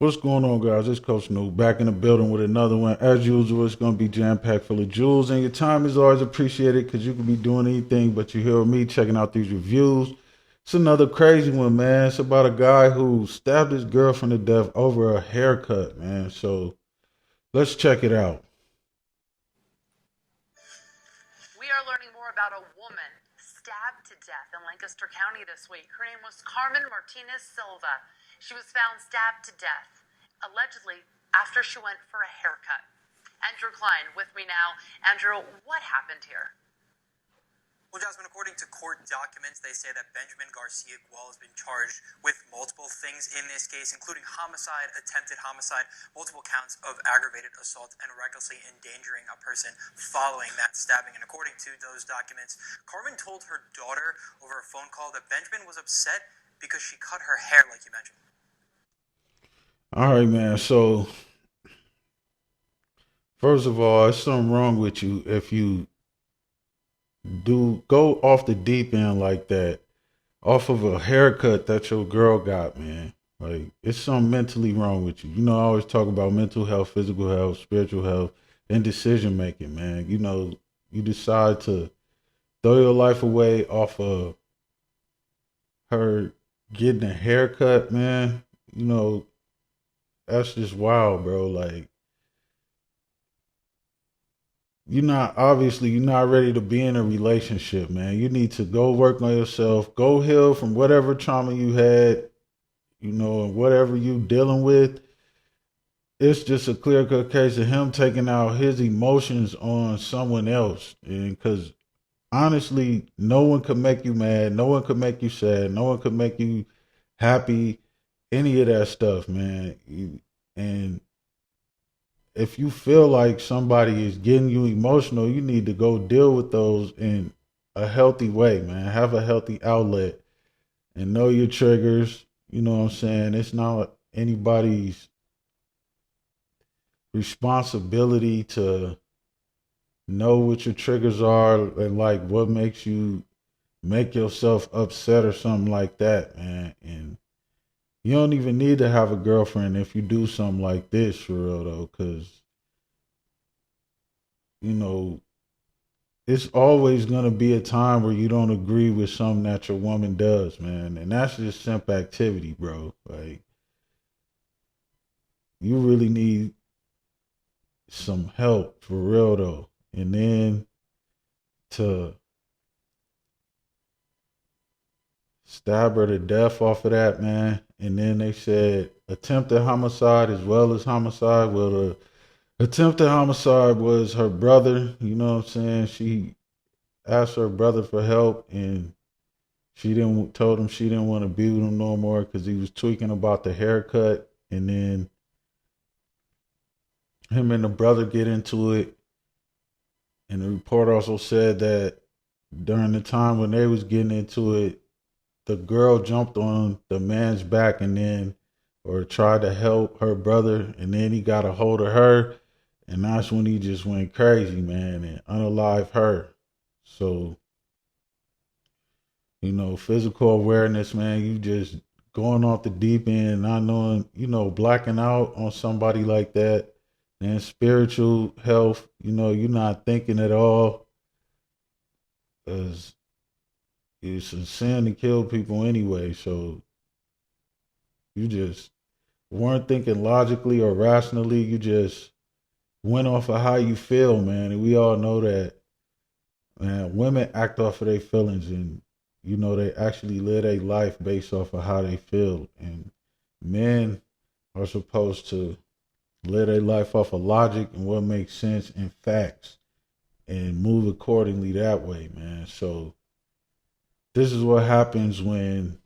What's going on, guys? It's Coach New back in the building with another one. As usual, it's going to be jam packed full of jewels, and your time is always appreciated because you can be doing anything but you hear me checking out these reviews. It's another crazy one, man. It's about a guy who stabbed his girlfriend to death over a haircut, man. So let's check it out. We are learning more about a woman stabbed to death in Lancaster County this week. Her name was Carmen Martinez Silva. She was found stabbed to death, allegedly after she went for a haircut. Andrew Klein with me now. Andrew, what happened here? Well, Jasmine, according to court documents, they say that Benjamin Garcia Gual has been charged with multiple things in this case, including homicide, attempted homicide, multiple counts of aggravated assault, and recklessly endangering a person following that stabbing. And according to those documents, Carmen told her daughter over a phone call that Benjamin was upset because she cut her hair, like you mentioned. All right, man. So, first of all, there's something wrong with you if you do go off the deep end like that off of a haircut that your girl got, man. Like it's something mentally wrong with you. I always talk about mental health, physical health, spiritual health, and decision making, man. You decide to throw your life away off of her getting a haircut, man. You know, that's just wild, bro. Like you're not ready to be in a relationship, man. You need to go work on yourself, go heal from whatever trauma you had, and whatever you dealing with. It's just a clear cut case of him taking out his emotions on someone else. And because honestly, no one could make you mad, no one could make you sad, no one could make you happy, any of that stuff, man. And if you feel like somebody is getting you emotional, you need to go deal with those in a healthy way, man. Have a healthy outlet and know your triggers. You know what I'm saying? It's not anybody's responsibility to know what your triggers are and like what makes you make yourself upset or something like that, man. And you don't even need to have a girlfriend if you do something like this for real though, because you know it's always gonna be a time where you don't agree with something that your woman does, man. And that's just simp activity, bro. Like you really need some help for real though. And then to stab her to death off of that, man. And then they said attempted homicide as well as homicide. Well, the attempted homicide was her brother. You know what I'm saying? She asked her brother for help, and she didn't told him she didn't want to be with him no more because he was tweaking about the haircut. And then him and the brother get into it. And the report also said that during the time when they was getting into it, the girl jumped on the man's back and then or tried to help her brother and then he got a hold of her and that's when he just went crazy, man, and unalived her. So, physical awareness, man, you just going off the deep end, not knowing, blacking out on somebody like that. And spiritual health, you're not thinking at all because it's a sin to kill people anyway. So you just weren't thinking logically or rationally. You just went off of how you feel, man. And we all know that, man, women act off of their feelings and, they actually live a life based off of how they feel. And men are supposed to live their life off of logic and what makes sense and facts and move accordingly that way, man. So this is what happens when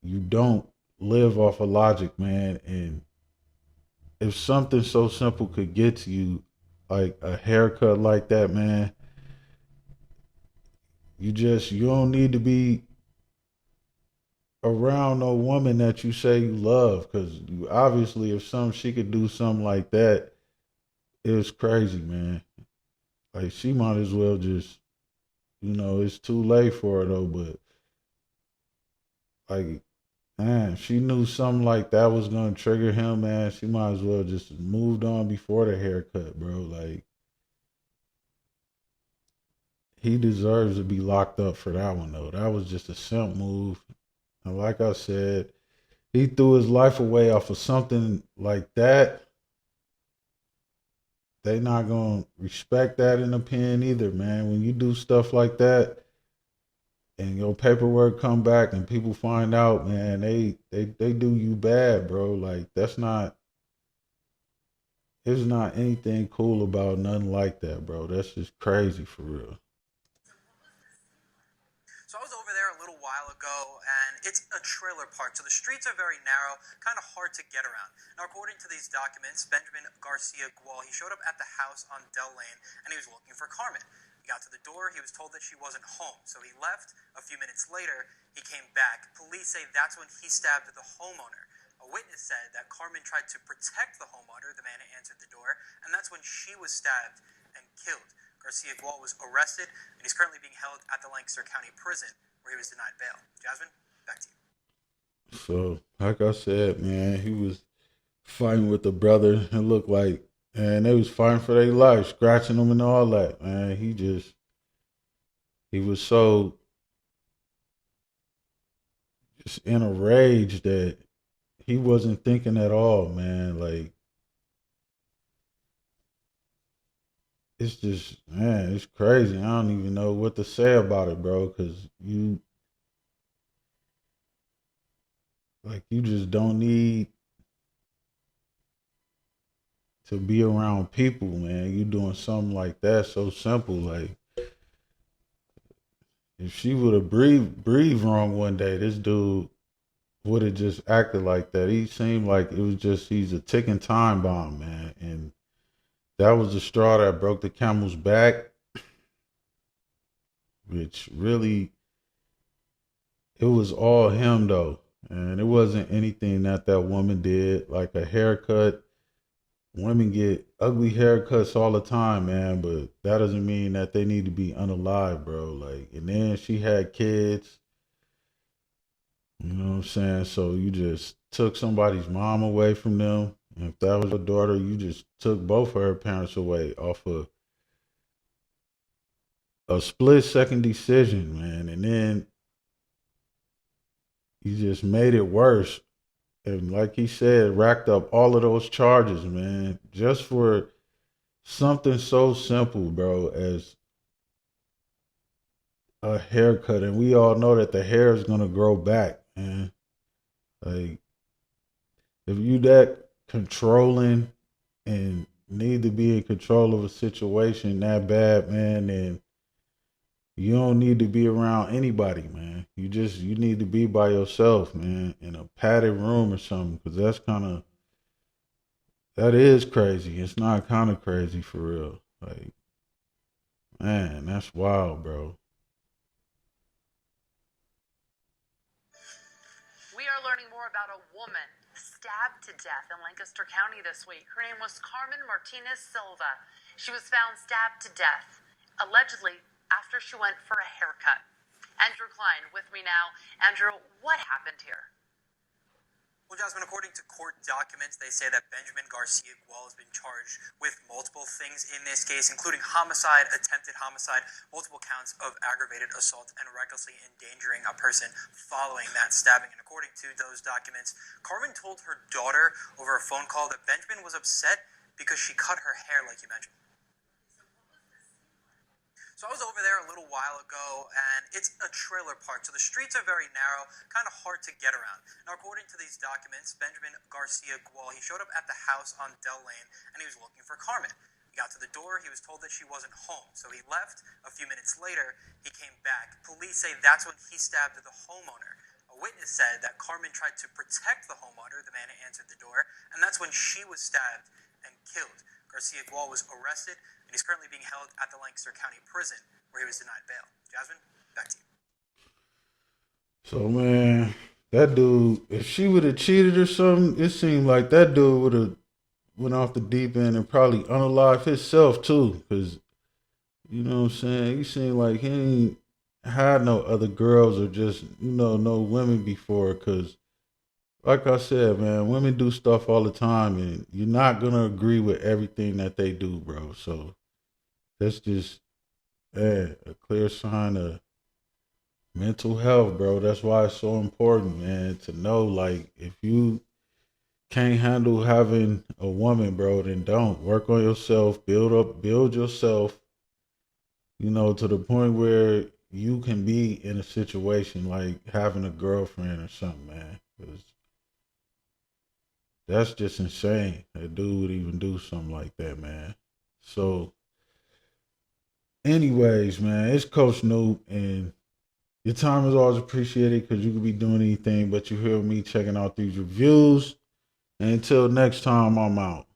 you don't live off of logic, man. And if something so simple could get to you, like a haircut like that, man, you don't need to be around no woman that you say you love, because obviously if some she could do something like that, it's crazy, man. Like she might as well just, it's too late for her though. But like man, she knew something like that was gonna trigger him, man. She might as well just moved on before the haircut, bro. Like he deserves to be locked up for that one though. That was just a simp move. And like I said, he threw his life away off of something like that. They not gonna respect that in the pen either, man. When you do stuff like that and your paperwork come back and people find out, man, they do you bad, bro. Like that's not there's not anything cool about nothing like that, bro. That's just crazy for real. So I was over there a little while ago, and it's a trailer park, so the streets are very narrow, kind of hard to get around. Now, according to these documents, Benjamin Garcia Gual, he showed up at the house on Dell Lane, and he was looking for Carmen. He got to the door, he was told that she wasn't home, so he left. A few minutes later, he came back. Police say that's when he stabbed the homeowner. A witness said that Carmen tried to protect the homeowner, the man who answered the door, and that's when she was stabbed and killed. Garcia Gual was arrested, and he's currently being held at the Lancaster County Prison, where he was denied bail. Jasmine, back to you. So, like I said, man, he was fighting with the brother. It looked like, and they was fighting for their life, scratching them and all that. Man, he was so just in a rage that he wasn't thinking at all, man. Like it's just, man, it's crazy. I don't even know what to say about it, bro. Cause you just don't need to be around people, man. You doing something like that so simple. Like if she would have breathed wrong one day, this dude would have just acted like that. He seemed like it was just he's a ticking time bomb, man. And that was the straw that broke the camel's back, which really it was all him though. And it wasn't anything that that woman did, like a haircut. Women get ugly haircuts all the time, man, but that doesn't mean that they need to be unalive, bro. Like, and then she had kids, you know what I'm saying? So you just took somebody's mom away from them. And if that was your daughter, you just took both of her parents away off of a split second decision, man. And then you just made it worse. And like he said, racked up all of those charges, man, just for something so simple, bro, as a haircut. And we all know that the hair is gonna grow back, man. Like if you that controlling and need to be in control of a situation that bad, man, then you don't need to be around anybody, man. You need to be by yourself, man, in a padded room or something, because that is crazy. It's not kind of crazy for real. Like, man, that's wild, bro. We are learning more about a woman stabbed to death in Lancaster County this week. Her name was Carmen Martinez Silva. She was found stabbed to death, allegedly after she went for a haircut. Andrew Klein with me now. Andrew, what happened here? Well, Jasmine, according to court documents, they say that Benjamin Garcia Gual has been charged with multiple things in this case, including homicide, attempted homicide, multiple counts of aggravated assault, and recklessly endangering a person following that stabbing. And according to those documents, Carmen told her daughter over a phone call that Benjamin was upset because she cut her hair, like you mentioned. So I was over there a little while ago, and it's a trailer park, so the streets are very narrow, kind of hard to get around. Now, according to these documents, Benjamin Garcia Gual, he showed up at the house on Dell Lane, and he was looking for Carmen. He got to the door, he was told that she wasn't home, so he left. A few minutes later, he came back. Police say that's when he stabbed the homeowner. A witness said that Carmen tried to protect the homeowner, the man who answered the door, and that's when she was stabbed and killed. Garcia Gual was arrested, and he's currently being held at the Lancaster County Prison, where he was denied bail. Jasmine, back to you. So, man, that dude, if she would have cheated or something, it seemed like that dude would have went off the deep end and probably unalive himself too. Cause you know what I'm saying? He seemed like he ain't had no other girls or just no women before. Cause like I said, man, women do stuff all the time, and you're not gonna agree with everything that they do, bro. So that's just a clear sign of mental health, bro. That's why it's so important, man, to know like if you can't handle having a woman, bro, then don't work on yourself, build yourself, to the point where you can be in a situation like having a girlfriend or something, man. 'Cause that's just insane. A dude would even do something like that, man. So, anyways, man, it's Coach Noob, and your time is always appreciated because you could be doing anything, but you hear me checking out these reviews. And until next time, I'm out.